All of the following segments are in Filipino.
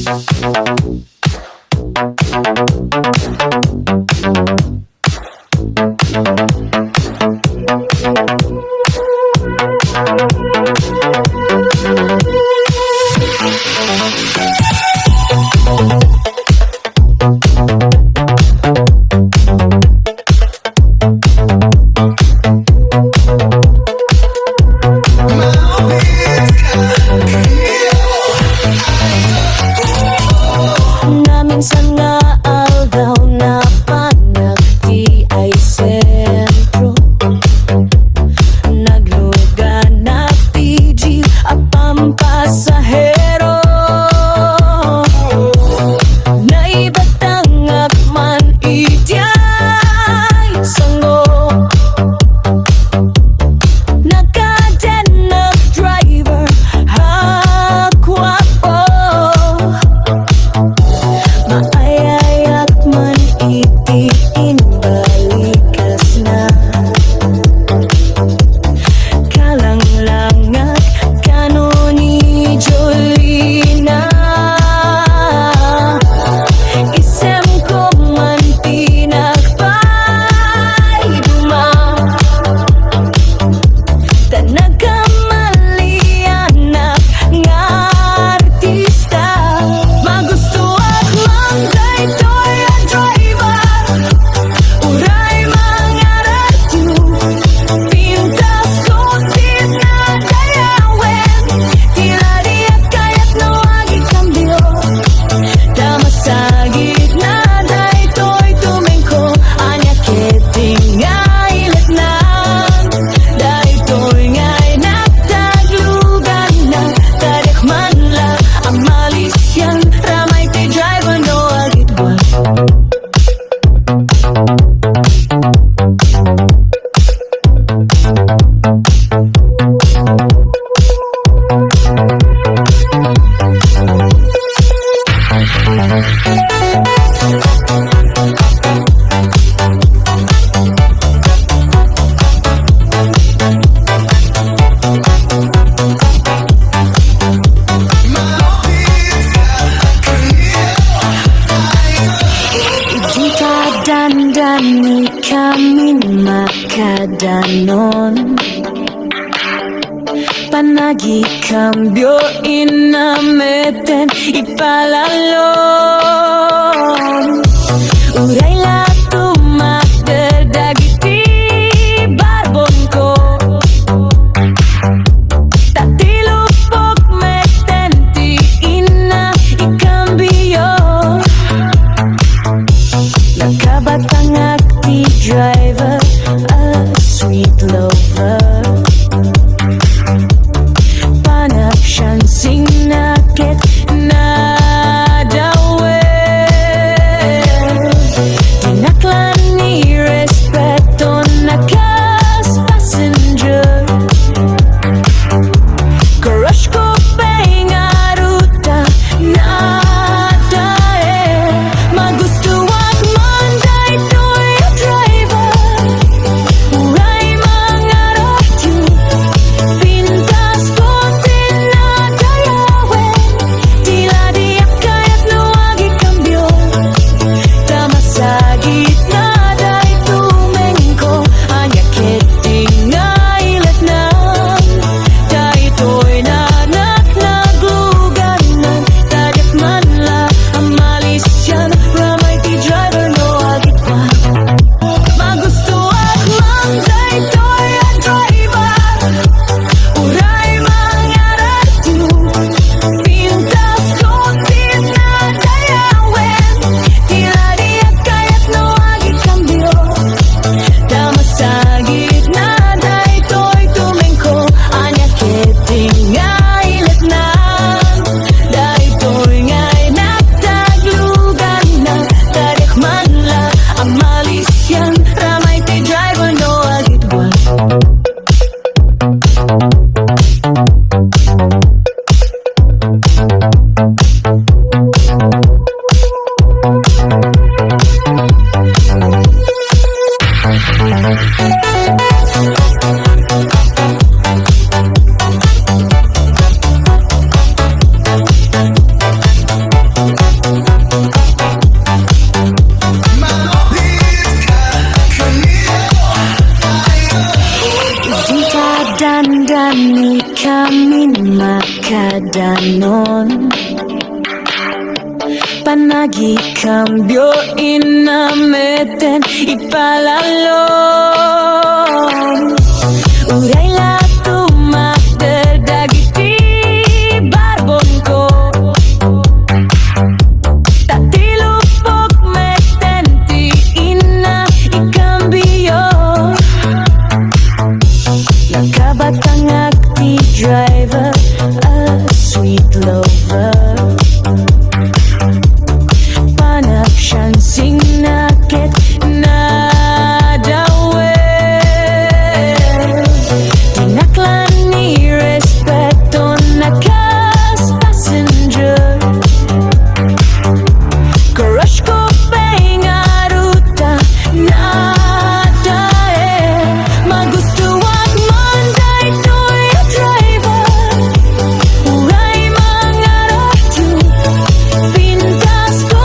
Na minsan nga aldaw na panagdi ay sentro, nagluga na PG at pampasahero, naibatangag man itiyay sango, nakaden na driver hakwapo, maayayak man itiin balikas na, kalanglangat kanoni Jolina, isem ko man pinagpay duma, tanagkamalianak nga artista, magustuhan man daytoy ang driver, uray mga radyo, pintas sutit na dayawin, tila diat kaya't nawagi kambyo, damasagit na daytoy tumengko, anya keting nga ilit na, daytoy nga'y nagtaglugan na, tarik man lang ang malisyan, ramay ti driver no agitwan. Di ka dandani kami makadanon, panagi cambio inameten ipalalon, uray lato magdadagiti barbon ko, tatilupok metenti ina ikambio, nakabatangag ti driver, a sweet lover, panag siyang sinakit na dawe, danon. Panagi cambio inameten ipalalong. Uray lato magdadagiti barbon ko. Tatilupok metenti ina ikambio. Nakabatang akti driver, a sweet lover. Sing naked na dawe. Tinaklan ni respeto nakas passenger. Crush ko pengaruta na dae. Magustuhan man daytoy a driver. Uray mga ratu pintas ko.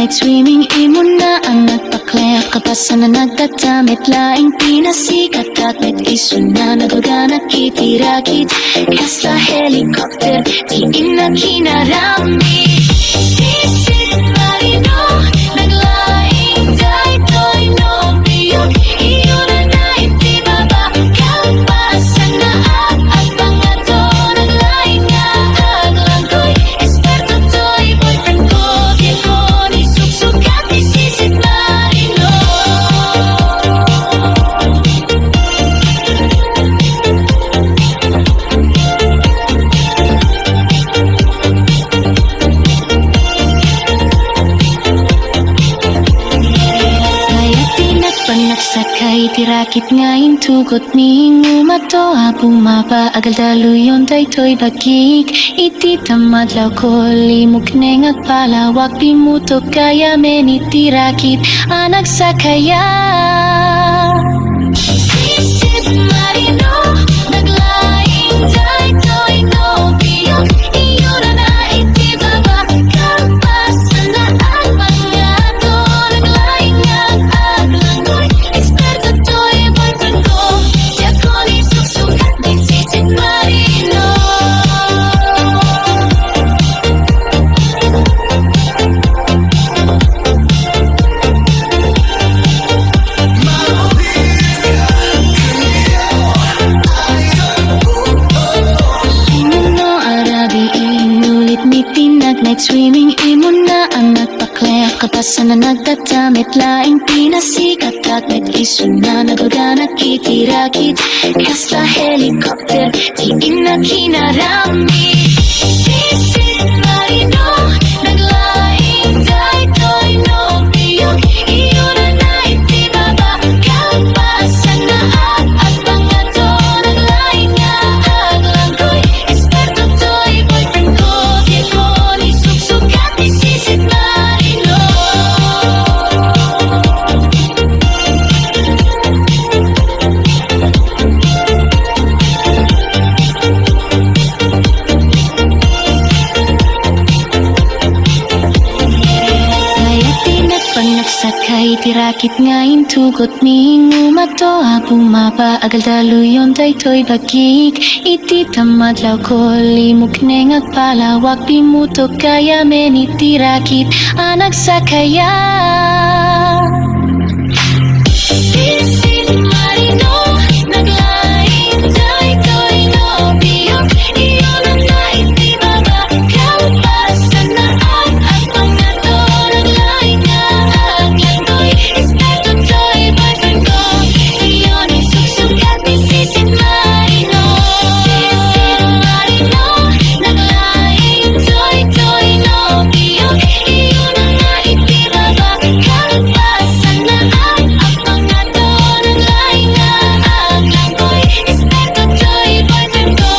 Swimming imo na ang nagpaklek kapasan na nagtatamit laing pinasikat at met iso na naduga nakitirakit kasta helicopter di inakinarami sisig marino naglaing daytoy no biyok iyo na naitibaba kalpasan na at pangato naglaing nga aglangkoy esperto to'y boyfriend ko sukat ni sisig marino. Kaya pinagpanagsakay tirakit ngayon tugot ni ngumato bumaba agal daluyon daytoy bagik iti tamadlaw ko limog neng agpalawak pimuto kaya menitirakit anak sakaya sisig marino naglaing daytoy no biyok iyo na naitibaba kapasan na ang mga to naglaing ang aglangkoy esperto to'y boyfriend ko siya ko ni susukat ni sisig marino. My night swimming imo na ang nagpaklaya kapasan na nagdadamit laing pinasikat at may iso na naduga nakitirakit kasta helicopter di inakinarami sisit marino naglaing daytoy no biyog iyo na naitibaba kalpasan na at mga to naglaing nga aglangkoy esperto to'y boyfriend ko di ko ni suksukat ni sisit marino Sakay tirakit ngayon tugot ming umato bumaba agal daluyon daytoy bagik iti tamadlaw ko limok neng agpalawak pimuto kaya men itirakit anak sakaya sisit marino naglaing daytoy no biyog iyo na naitibaba kalpasan na at mga to naglaing nga aglangoy esperto to'y boyfriend ko iyo ni suksukat ni sisit marino naglaing daytoy no biyog iyo na naitibaba kalpasan na at mga to naglaing nga aglangoy esperto to'y boyfriend ko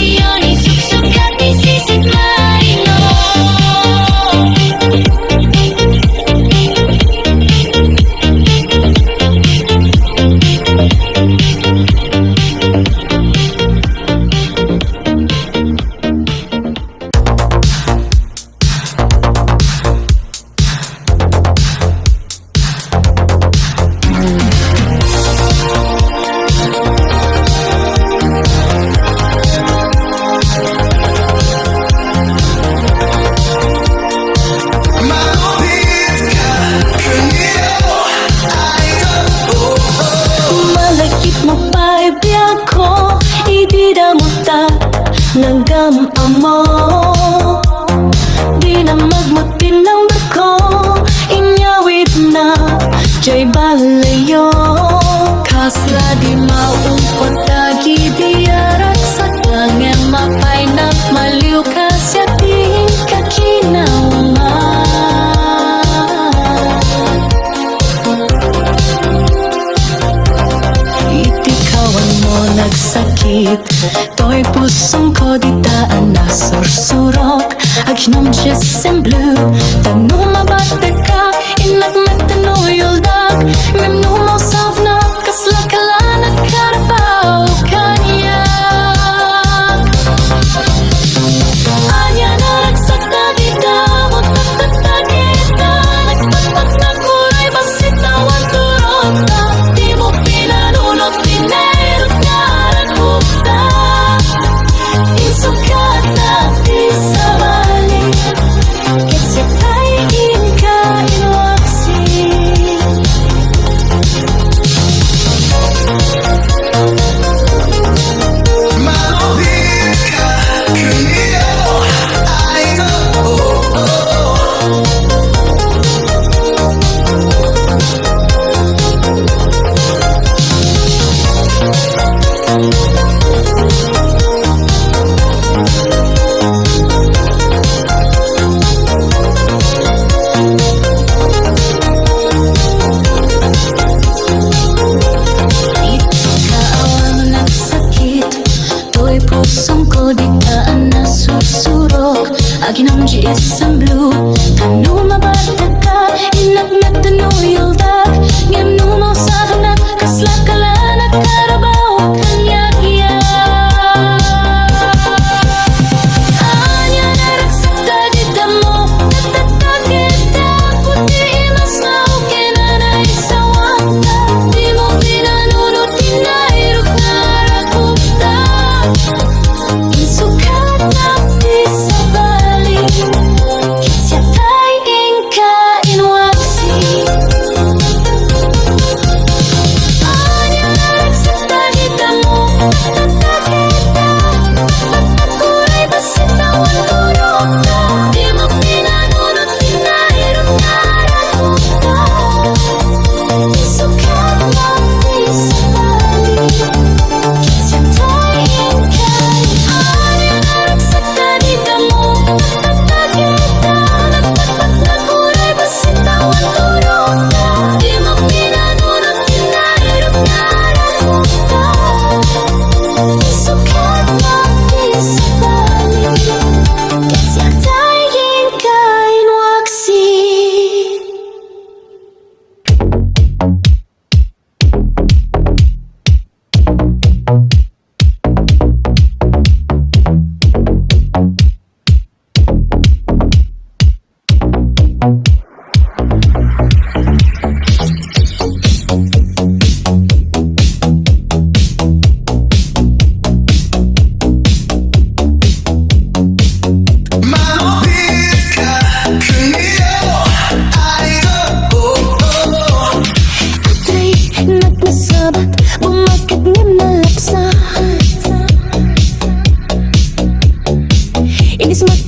iyo ni suksukat ni sisit marino Malakit mo pa'y biyak ko ididamuta ng gamamo di na magmutin ng dako inyawit na jay balayo kasla di maumpot tagi diarak sa tangen mapay na maliw kasya ting kakinawa itikawan mo nagsakit to'y pusong ko di taan na sursurok aginom jesem blue tanong mabata ka inagmat tanuyuldak memnumo savna kasla kalanat karabaw kanyak anya na nagsakta di damot nagtatagita nagtatag na kuray basit nawan turota di mo pinanunot dinerot nga ragupta isukat na di sa balik kasi tayo ka inwaksi Malupit ka, Camille, I know. Ikaawan nagsakit to'y pusong ko di taan na susurok aginom jesem blue tanong mabata ka inagmat tanuyuldak ngem numaw sa hanat kasla kalanat karabaw kanyakya anya na raksakta di damo natatagita puti imas na ukenanay sa wanta di mo pinanunot inairok na rakupta isukat na di sa balik kisya tayo ka inwaksi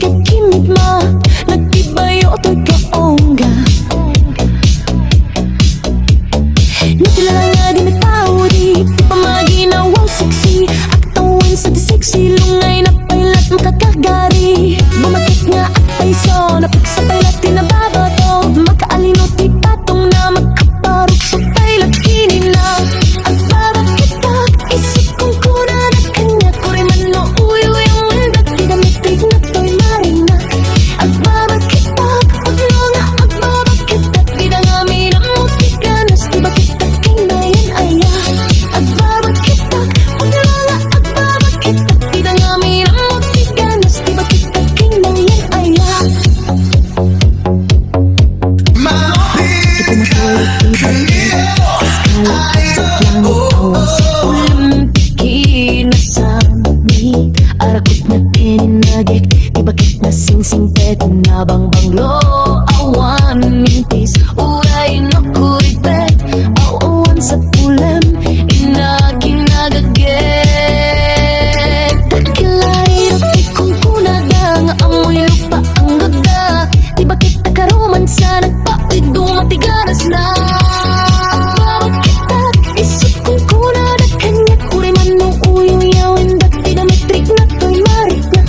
kimit ma nagtibayo to'y kaongga. Natilala nga di nagpawari, di pa maginawaw sexy. Aktawan sa di sexy, lungay na pailat makakagari. Bumakit nga at paiso, napik sa pailat tinababato. Makaalino ti patong na magkaparok sa pailat kinina. At babakitak, isip kong kuna na kanya kuri man no uyo yung mandat, tinamitig na to'y marina. At babakitak, paglo nga at babakitak, di na nga minamutiganas, di ba kita kinayan aya. At babakitak, paglo nga at babakitak, di na nga minamutiganas, di ba kita kinayan aya. Malupit ka, kanino ay Ulam kinasamit arakot na tininagik, di bakit na sing-sing pet na bang-banglo. Awan mintis, uray no kuripet, awan sa pulam, inaginagagek. Dakilay rapi kong kunada, nga amoy lupa ang gaga, di bakit nakaroman sa nagpapit, dumatigaras na. Isip kong kuna na kanya kuri man no uyo yawin, dati na metrik na to'y mariknak.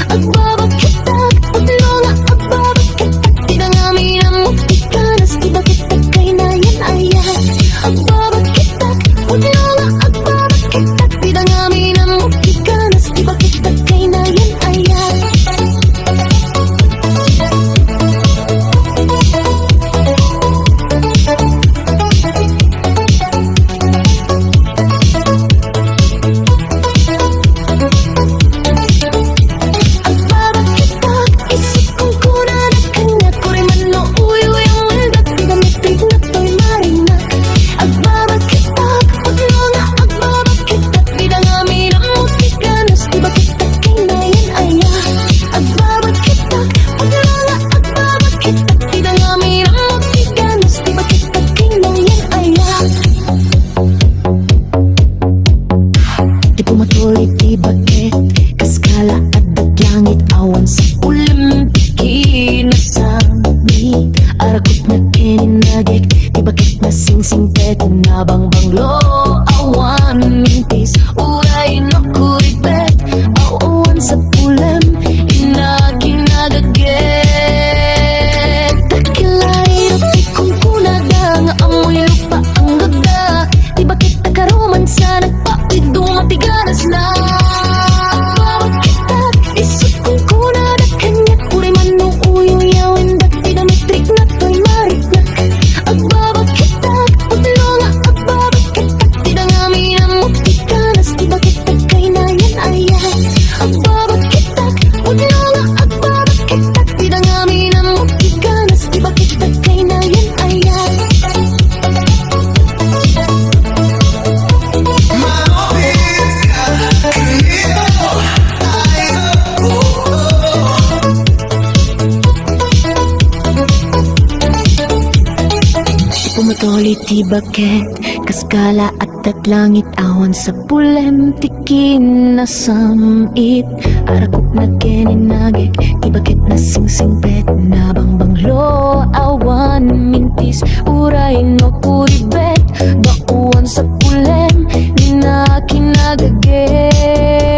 Agbabakitak, paglo nga agbabakitak, di na nga minamutikanas, di ba kita kay na yan ayan. Agbabakitak, paglo nga agbabakitak, di na nga minamutikanas, di ba kita kay na yan ayan. Agbabakitak, isip kong kuna na kanya kuri man no uyo yung mandat, di na metrik na to'y marina. Agbabakitak, paglo nga agbabakitak, di na nga minamutikanas, di ba kita kay na yan aya. Agbabakitak, paglo nga agbabakitak, di na nga minamutikanas, di ba kita kay na yan aya. Di pumatuloy ti bakit, kaskala at daglangit, awan sa ulam kinasamit arakot na tininagik, di bakit na sing-sing pet na bang-banglo. Awan mintis, uray no kuripet, awan sa pulam, inaginagagek. Dakilay rapi kong kunada, nga amoy lupa ang gaga, di bakit nakaroman sa nagpapit, dumatigaras na. Agbabakitak, isip kong kuna na kanya kuri man no uyo yawin, dati na metrik na to'y mariknak. Agbabakitak, paglo nga agbabakitak, di na nga minamutikanas, di ba kita kay na yan ayan. Agbabakitak, paglo nga agbabakitak, di na nga minamutikanas, di ba kita kay na yan ayan. malupit ka, kanino ay Pumatuloy ti bakit, kaskala at tatlangit, awan sa pulam tikin na samit arakot na keninagik, di bakit na sing-sing pet na bang-banglo. Awan mintis, uray no kuribet, bauan sa pulam, di na kinagagek.